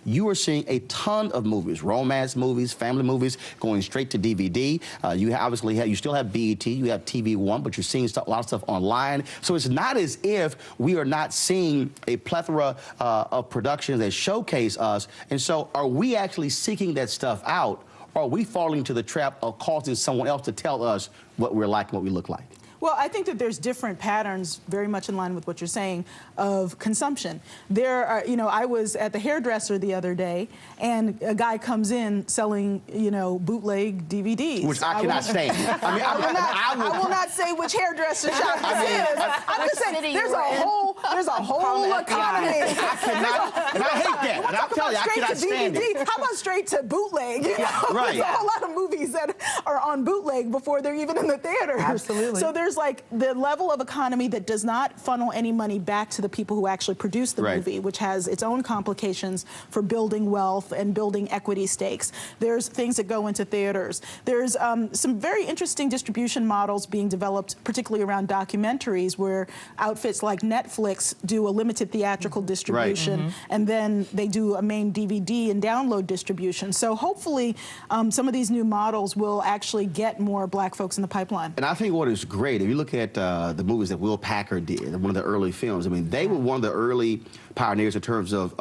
you are seeing a ton of movies, romance movies, family movies, going straight to DVD. You obviously you still have BET, you have TV One, but you're seeing a lot of stuff online. So it's not as if we are not seeing a plethora of productions that showcase us. And so are we actually seeking that stuff out, or are we falling into the trap of causing someone else to tell us what we're like and what we look like? Well, I think that there's different patterns, very much in line with what you're saying, of consumption. There are, you know, I was at the hairdresser the other day, and a guy comes in selling, you know, bootleg DVDs. Which I cannot stand. I mean, I will not say which hairdresser shop this is. I'm just saying, there's a whole economy. I cannot, and I hate that. And I'll tell you, I cannot stand it. How about straight to bootleg? You know? Right. There's a whole lot of movies that are on bootleg before they're even in the theaters. Absolutely. So there's like the level of economy that does not funnel any money back to the people who actually produce the movie, which has its own complications for building wealth and building equity stakes. There's things that go into theaters. There's some very interesting distribution models being developed, particularly around documentaries, where outfits like Netflix do a limited theatrical distribution, and then they do a main DVD and download distribution. So hopefully some of these new models will actually get more black folks in the pipeline. And I think what is great, if you look at the movies that Will Packer did, one of the early films, I mean, they were one of the early pioneers in terms of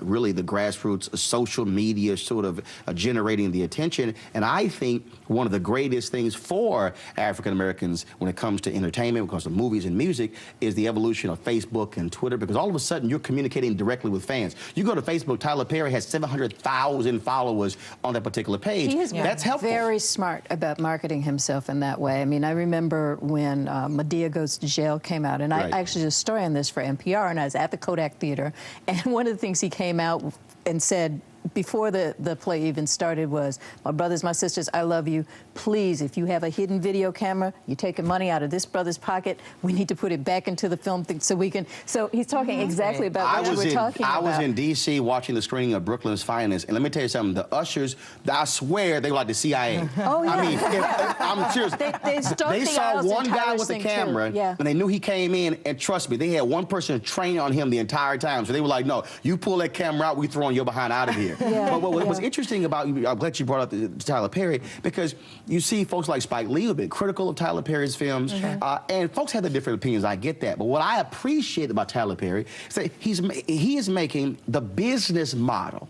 really the grassroots social media sort of generating the attention. And I think one of the greatest things for African Americans when it comes to entertainment, when it comes to movies and music, is the evolution of Facebook and Twitter, because all of a sudden you're communicating directly with fans. You go to Facebook, Tyler Perry has 700,000 followers on that particular page. That's helpful. Very smart about marketing himself in that way. I mean, I remember when Madea Goes to Jail came out, and I actually did a story on this for NPR, and I was at the Kodak Theater, and one of the things he came out and said before the play even started was, my brothers, my sisters, I love you. Please, if you have a hidden video camera, you're taking money out of this brother's pocket, we need to put it back into the film thing so we can, so he's talking exactly about what we're talking about. I was in D.C. watching the screening of Brooklyn's Finest, and let me tell you something, the ushers, I swear they were like the CIA. Oh, yeah. I mean, I'm serious. They saw one guy with the camera, and they knew he came in, and trust me, they had one person trained on him the entire time, so they were like, no, you pull that camera out, we throwing your behind out of here. But what was interesting about you, I'm glad you brought up Tyler Perry, because you see folks like Spike Lee have been critical of Tyler Perry's films, and folks have the different opinions, I get that. But what I appreciate about Tyler Perry is that he is making the business model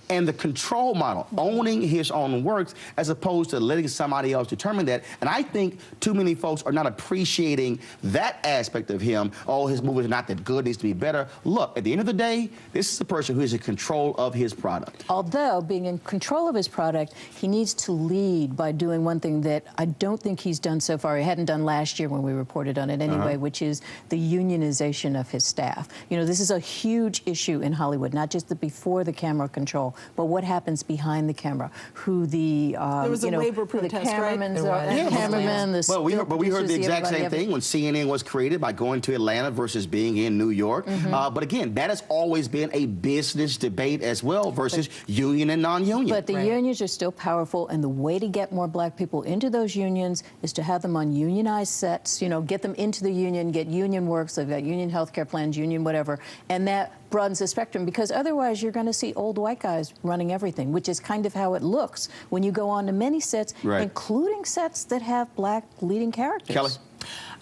and the control model, owning his own works, as opposed to letting somebody else determine that. And I think too many folks are not appreciating that aspect of him. Oh, his movies are not that good, needs to be better. Look, at the end of the day, this is a person who is in control of his product. Although, being in control of his product, he needs to lead by doing one thing that I don't think he's done so far. He hadn't done last year when we reported on it anyway, which is the unionization of his staff. You know, this is a huge issue in Hollywood, not just the before the camera control, but what happens behind the camera, who the there was a labor protest, cameramen, Well, we heard the exact same thing when CNN was created, by going to Atlanta versus being in New York. But again, that has always been a business debate as well, versus union and non-union. But the unions are still powerful, and the way to get more black people into those unions is to have them on unionized sets, you know, get them into the union, get union work, so they've got union health care plans, union whatever, and that broadens the spectrum, because otherwise you're going to see old white guys running everything, which is kind of how it looks when you go on to many sets, including sets that have black leading characters. Kelly?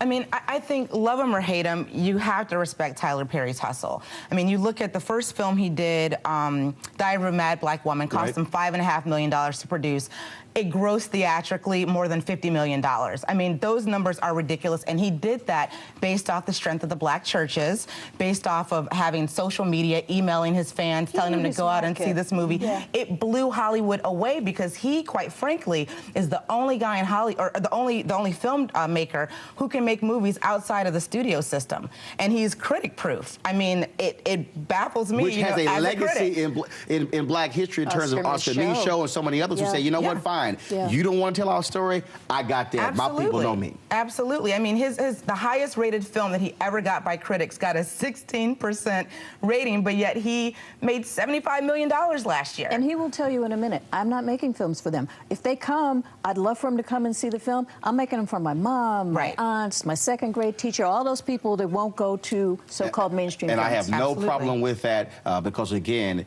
I mean, I think, love him or hate him, you have to respect Tyler Perry's hustle. I mean, you look at the first film he did, Diary of a Mad Black Woman, cost him $5.5 million to produce. It grossed theatrically more than $50 million. I mean, those numbers are ridiculous, and he did that based off the strength of the black churches, based off of having social media, emailing his fans, telling them to go out and see this movie. It blew Hollywood away, because he, quite frankly, is the only guy in Hollywood, or the only film maker who can make movies outside of the studio system, and he's critic-proof. I mean, it baffles me. Which has a legacy in black history in terms of Oscar News Show and so many others who say, you know what, fine. You don't want to tell our story? I got that. My people know me. Absolutely. I mean, the highest rated film that he ever got by critics got a 16% rating, but yet he made $75 million last year. And he will tell you in a minute, I'm not making films for them. If they come, I'd love for them to come and see the film. I'm making them for my mom, my aunts, boss, my second grade teacher, all those people that won't go to so-called mainstream And films. I have no Absolutely. problem with that because, again,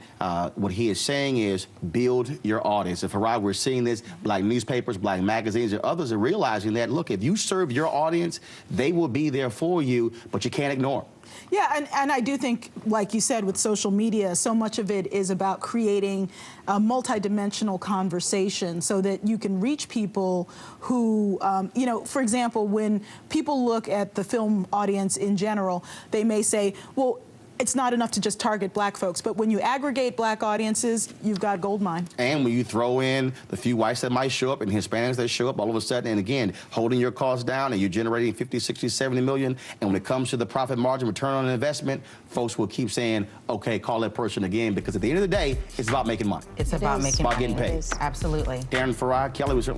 what he is saying is build your audience. And Farai, we're seeing this, black newspapers, black magazines, and others are realizing that, look, if you serve your audience, they will be there for you, but you can't ignore them. Yeah, and I do think, like you said, with social media, so much of it is about creating a multidimensional conversation so that you can reach people who, you know, for example, when people look at the film audience in general, they may say, well, it's not enough to just target black folks, but when you aggregate black audiences, you've got gold mine. And when you throw in the few whites that might show up and Hispanics that show up all of a sudden, and again, holding your costs down and you're generating 50, 60, 70 million, and when it comes to the profit margin, return on investment, folks will keep saying, okay, call that person again, because at the end of the day, it's about making money. It's about making money. Getting paid. Absolutely. Aaron, Farai, Kelley, was